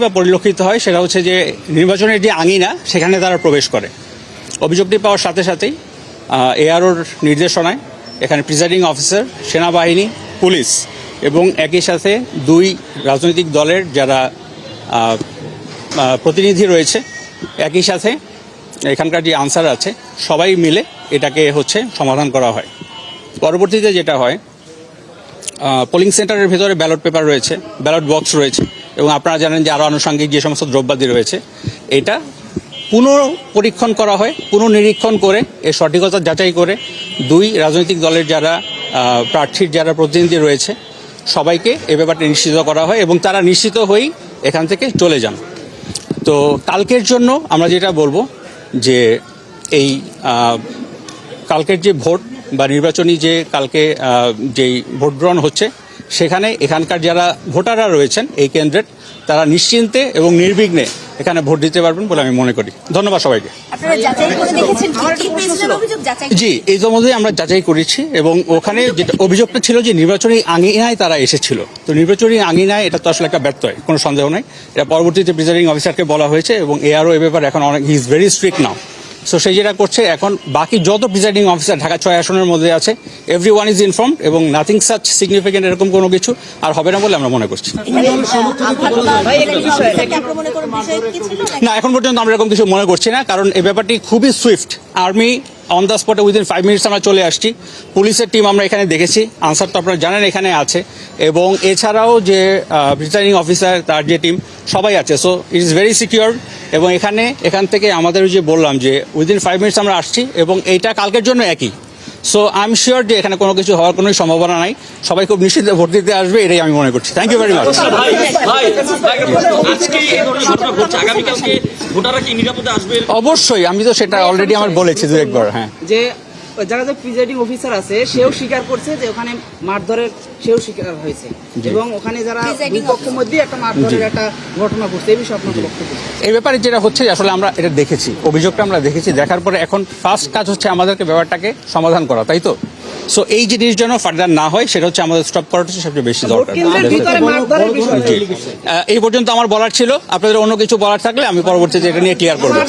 বা পরিলক্ষিত হয় সেটা হচ্ছে যে নির্বাচনের যে আঙিনা সেখানে তারা প্রবেশ করে। অভিযোগটি পাওয়ার সাথে সাথেই এআরওর নির্দেশনায় এখানে প্রিজাইডিং অফিসার, সেনাবাহিনী, পুলিশ এবং একই সাথে দুই রাজনৈতিক দলের যারা প্রতিনিধি রয়েছে, একই সাথে এখানকার যে আনসার আছে, সবাই মিলে এটাকে সমাধান করা হয়। পরবর্তীতে যেটা হয়, পোলিং সেন্টারের ভেতরে ব্যালট পেপার রয়েছে, ব্যালট বক্স রয়েছে এবং আপনারা জানেন যে আরও আনুষঙ্গিক যে সমস্ত দ্রব্যাদি রয়েছে, এটা পুনঃপরীক্ষণ করা হয়। পুনঃনিরীক্ষণ করে এর সঠিকতা যাচাই করে দুই রাজনৈতিক দলের যারা প্রার্থীর যারা প্রতিনিধি রয়েছে সবাইকে এ ব্যাপারটা নিশ্চিত করা হয় এবং তারা নিশ্চিত হয়েই এখান থেকে চলে যান। তো কালকের জন্য আমরা যেটা বলবো যে এই কালকের যে ভোট বা নির্বাচনী যে কালকে যেই ভোট গ্রহণ হচ্ছে সেখানে এখানকার যারা ভোটাররা রয়েছেন এই কেন্দ্রের, তারা নিশ্চিন্তে এবং নির্বিঘ্নে এখানে ভোট দিতে পারবেন বলে আমি মনে করি। ধন্যবাদ সবাইকে। জি, এই মধ্যে আমরা যাচাই করেছি এবং ওখানে যেটা অভিযোগটা ছিল যে নির্বাচনী আঙিনায় তারা এসেছিল। তো নির্বাচনী আঙিনায় এটা তো আসলে একটা ব্যর্থ হয়, কোনো সন্দেহ নাই। এটা পরবর্তীতে প্রিজাইডিং অফিসারকে বলা হয়েছে এবং এআরও এ ব্যাপারে এখন অনেক, he is very strict now. So সেই যেটা করছে এখন বাকি যত প্রিজাইডিং অফিসার ঢাকা 6 আসনের মধ্যে আছে, এভরি ওয়ান ইজ ইনফর্মড এবং নাথিং সাচ সিগনিফিকেন্ট এরকম কোনো কিছু আর হবে না বলে আমরা মনে করছি। না, এখন পর্যন্ত আমরা এরকম কিছু মনে করছি না, কারণ এই ব্যাপারটি খুবই সুইফট। আর্মি অন দ্য স্পটে উইদিন 5 মিনিটস আমরা চলে আসছি। পুলিশের টিম আমরা এখানে দেখেছি, আনসার তো আপনারা জানেন এখানে আছে এবং এছাড়াও যে প্রিজাইডিং অফিসার তার যে টিম সবাই আছে। So it is very secure এবং এখান থেকে আমাদের যে বললাম যে উইদিন 5 মিনিটস আমরা আসছি এবং এইটা কালকের জন্য একই। সো আই এম শিওর যে এখানে কোনো কিছু হওয়ার কোনো সম্ভাবনা নাই, সবাই খুব নিশ্চিত ভোট দিতে আসবে, এটাই আমি মনে করছি। Thank you very much. অবশ্যই, আমি তো সেটা অলরেডি আমার বলেছি দু একবার। হ্যাঁ, যে যারা যে প্রিজাইডিং অফিসার আছে সেও স্বীকার করছে যে ওখানে মারধরের সেও স্বীকার হয়েছে এবং ওখানে যারা দুই পক্ষের মধ্যে একটা মারধরের একটা ঘটনা ঘটছে। এই বিষয়ে আপনার বক্তব্য? এই ব্যাপারে যেটা হচ্ছে আসলে আমরা এটা দেখেছি, অভিযোগটা আমরা দেখেছি, দেখার পরে এখন ফার্স্ট কাজ হচ্ছে আমাদেরকে ব্যাপারটাকে সমাধান করা, তাই তো? সো এই জিনিস যেন ফার্দার না হয় সেটা হচ্ছে আমাদের স্টপ করাটা সবচেয়ে বেশি দরকার। এই পর্যন্ত আমার বলার ছিল, আপনাদের অন্য কিছু বলার থাকলে আমি পরবর্তীতে এটা নিয়ে ক্লিয়ার করবো।